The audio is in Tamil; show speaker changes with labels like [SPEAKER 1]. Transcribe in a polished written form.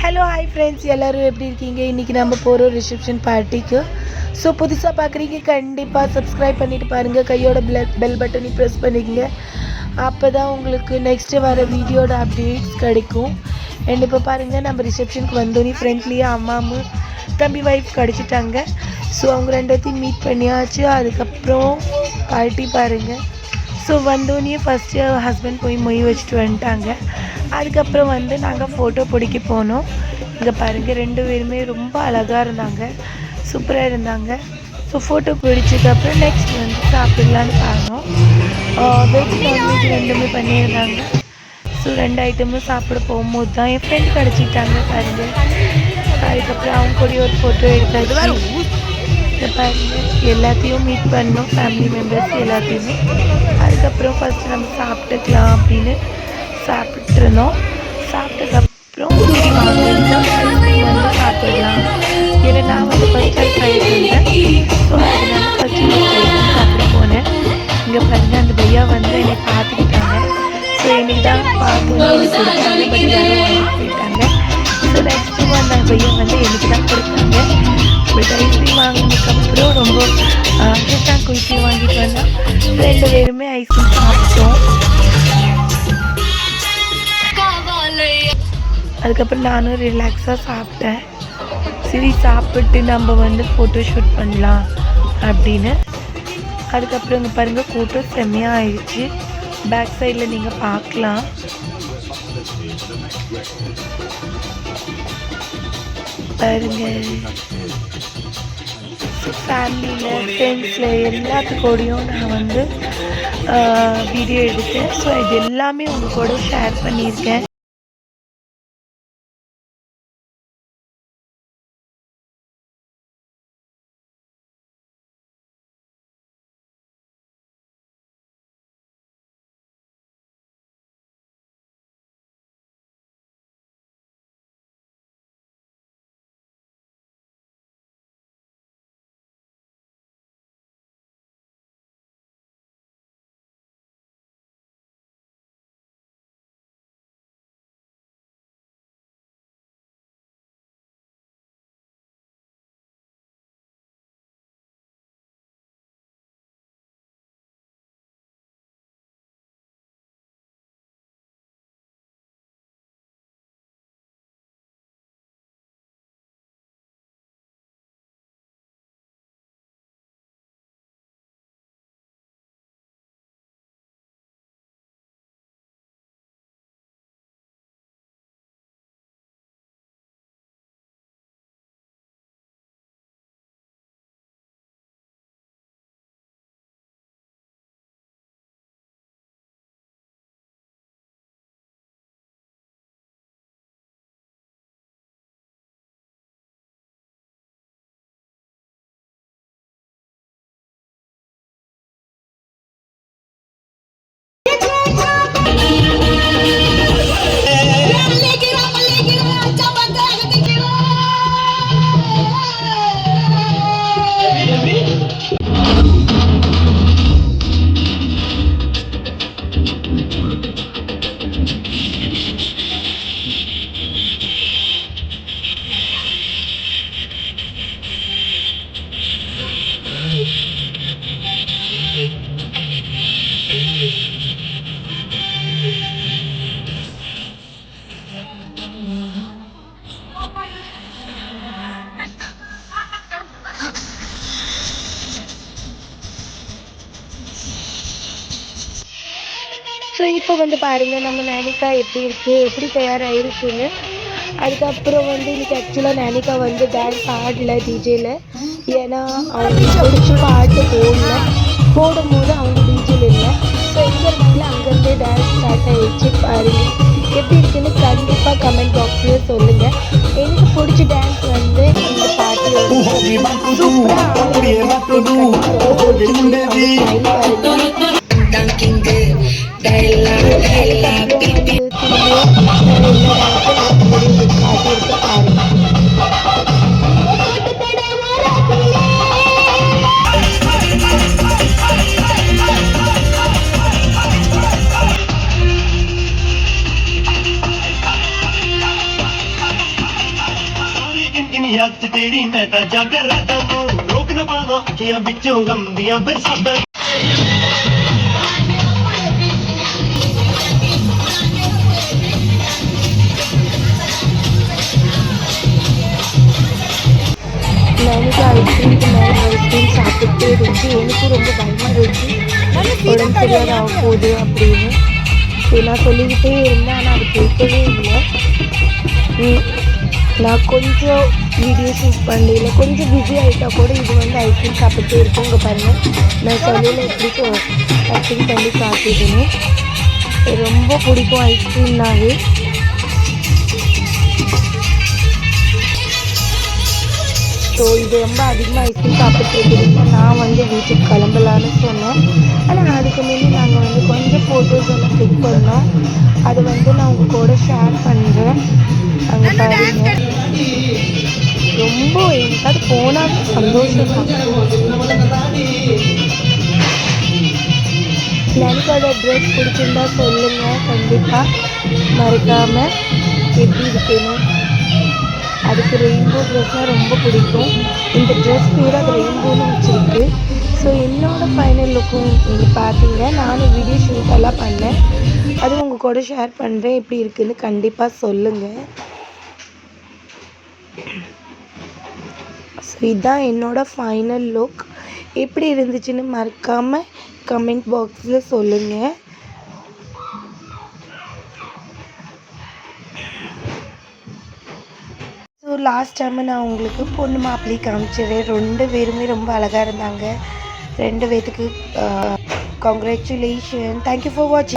[SPEAKER 1] ஹலோ ஹாய் ஃப்ரெண்ட்ஸ், எல்லோரும் எப்படி இருக்கீங்க? இன்றைக்கி நம்ம போகிறோம் ரிசப்ஷன் பார்ட்டிக்கு. ஸோ புதுசாக பார்க்குறீங்க, கண்டிப்பாக சப்ஸ்கிரைப் பண்ணிவிட்டு பாருங்கள். கையோட பெல் பட்டனை ப்ரெஸ் பண்ணிக்கங்க. அப்போ தான் உங்களுக்கு நெக்ஸ்ட்டு வர வீடியோட அப்டேட்ஸ் கிடைக்கும். அண்ட் இப்போ பாருங்கள், நம்ம ரிசப்ஷனுக்கு வந்தோன்னே ஃப்ரெண்ட்லியாக அம்மாவும் தம்பி ஒய்ஃப் கிடச்சிட்டாங்க. ஸோ அவங்க ரெண்டத்தையும் மீட் பண்ணியாச்சு. அதுக்கப்புறம் பார்ட்டி பாருங்கள். ஸோ வந்தோடனே ஃபஸ்ட்டு ஹஸ்பண்ட் போய் மொய் வச்சுட்டு வந்துட்டாங்க. அதுக்கப்புறம் நாங்கள் ஃபோட்டோ பிடிக்க போனோம். இங்கே பாருங்கள், ரெண்டு பேருமே ரொம்ப அழகாக இருந்தாங்க, சூப்பராக இருந்தாங்க. ஸோ ஃபோட்டோ பிடிச்சதுக்கப்புறம் நெக்ஸ்ட் சாப்பிடலான்னு பாருங்க. வெஜ் நான்வெஜ் ரெண்டுமே பண்ணியிருந்தாங்க. ஸோ ரெண்டு ஐட்டமும் சாப்பிட போகும்போது தான் என் ஃப்ரெண்ட் கிடச்சிட்டாங்க பாருங்கள். அதுக்கப்புறம் அவங்க கூட ஒரு ஃபோட்டோ எடுத்தாச்சு. இதை பாருங்கள், எல்லாத்தையும் மீட் பண்ணோம், ஃபேமிலி மெம்பர்ஸ் எல்லாத்தையுமே. அதுக்கப்புறம் ஃபஸ்ட்டு நம்ம சாப்பிட்டுக்கலாம் அப்படின்னு சாப்பிட்ருந்தோம். சாப்பிட்டதுக்கப்புறம் ஐஸ்கிரீம் சாப்பிடலாம். ஏன்னா நான் ஃபஸ்ட் டைம் ட்ரை பண்ணேன். ஸோ அதனால ஃபஸ்ட்டு ஐஸ்கிரீம் சாப்பிட போனேன். இங்கே பாருங்கள், அந்த பையா என்னை பார்த்துக்கிட்டாங்க. ஸோ எனக்கு தான் பார்க்கணும் எனக்கு கொடுத்தாங்க. பட் யாரும் வாங்கிட்டு போயிட்டாங்க. ஸோ நெக்ஸ்ட்டு அந்த பையா எனக்கு தான் கொடுத்தாங்க. பட் ஐஸ்கிரீம் வாங்கினதுக்கப்புறம் ரொம்ப ஃப்ரெஷ்ஷாக குல்ஃபி வாங்கிட்டு வந்தோம். ரெண்டு பேருமே ஐஸ்கிரீம் சாப்பிட்டோம். அதுக்கப்புறம் நானும் ரிலாக்ஸாக சாப்பிட்டேன். சரி, சாப்பிட்டு நம்ம ஃபோட்டோ ஷூட் பண்ணலாம் அப்படின்னு. அதுக்கப்புறம் இங்கே பாருங்கள், கூட்டம் செம்மையாக ஆயிடுச்சு. பேக் சைடில் நீங்கள் பார்க்கலாம். பாருங்க, ஃபேமிலியில் ஃப்ரெண்ட்ஸில் எல்லாத்துக்கூடையும் நான் வீடியோ எடுத்தேன். ஸோ இது எல்லாமே உங்கள் கூட ஷேர் பண்ணியிருக்கேன். ஸோ இப்போ பாருங்கள், நம்ம நேனிகா எப்படி இருக்குது, எப்படி தயாராகிருக்குன்னு. அதுக்கப்புறம் இன்னைக்கு ஆக்சுவலாக நேனிகா டான்ஸ் ஆடல டிஜேயில். ஏன்னா அவங்க பிடிச்ச பாட்டு போடும்போது அவங்க டிஜேயில் இல்லை. ஸோ எங்கே இருந்தாங்களோ அங்கேருந்தே டான்ஸ் ஸ்டார்ட் ஆகிடுச்சு. பாருங்கள் எப்படி இருக்குன்னு கண்டிப்பாக கமெண்ட் பாக்ஸில் சொல்லுங்கள். எனக்கு பிடிச்ச டான்ஸ் இந்த பாட்டு
[SPEAKER 2] हथ तेरी मैं ता जाकर रहता हूँ रोक न पावा अखियां बिचों गम दियां बरसातां
[SPEAKER 1] நைனிக்கு ஐஸ்கிரீமுக்கு மேலே ஐஸ்கிரீம் சாப்பிட்டே இருந்துச்சு. எனக்கும் ரொம்ப பயமாக இருந்துச்சு உடம்பு சரியாக ஆக போகுது அப்படின்னு. சரி நான் சொல்லிக்கிட்டே இருந்தேன், ஆனால் அது கேட்கவே இல்லை. நான் கொஞ்சம் வீடியோ ஷூட் பண்ணல, கொஞ்சம் பிஸி ஆகிட்டா கூட இது வந்து ஐஸ்கிரீம் சாப்பிட்டே இருக்கும். இங்கே பாருங்கள், நான் சொல்லையில் எப்படி ஐஸ்கிரீம் பண்ணி காட்டிடுன்னு. ரொம்ப பிடிக்கும் ஐஸ்கிரீம்னாவே. ஸோ இது ரொம்ப அதிகமாக ஐஸ்கிரீம் சாப்பிட்ருக்குறீங்க. நான் வந்து வீட்டுக்கு கிளம்பலான்னு சொன்னேன். ஆனால் அதுக்கு முன்னாடி நாங்கள் வந்து கொஞ்சம் ஃபோட்டோஸ் எல்லாம் கிளிக் பண்ணோம். அதை வந்து நான் உங்கள் கூட ஷேர் பண்ணுறேன். அங்கே பாருங்க, ரொம்ப எங்கேயாவது போனாலும் சந்தோஷம் தான். நனிக்கோட ட்ரெஸ் பிடிச்சிருந்தா சொல்லுங்கள், கண்டிப்பாக மறக்காமல். எப்படி இருக்குன்னு அதுக்கு ரெயின்போ ட்ரெஸ்னால் ரொம்ப பிடிக்கும். இந்த ட்ரெஸ் பேர் அது ரெயின்போன்னு வச்சுருக்கு. ஸோ என்னோடய ஃபைனல் லுக்கும் நீங்கள் பார்த்தீங்க. நானும் வீடியோ ஷூட் எல்லாம் பண்ணேன், அதுவும் உங்கள் கூட ஷேர் பண்ணுறேன். எப்படி இருக்குதுன்னு கண்டிப்பாக சொல்லுங்கள். ஸோ இதுதான் என்னோடய ஃபைனல் லுக். எப்படி இருந்துச்சுன்னு மறக்காமல் கமெண்ட் பாக்ஸில் சொல்லுங்கள். ஸோ லாஸ்ட் டைம் நான் உங்களுக்கு பொண்ணு மாப்பிள்ளை காமிச்சிடுறேன். 2 பேருமே ரொம்ப அழகாக இருந்தாங்க. 2 பேத்துக்கு கங்க்ராச்சுலேஷன். தேங்க்யூ ஃபார் வாட்சிங்.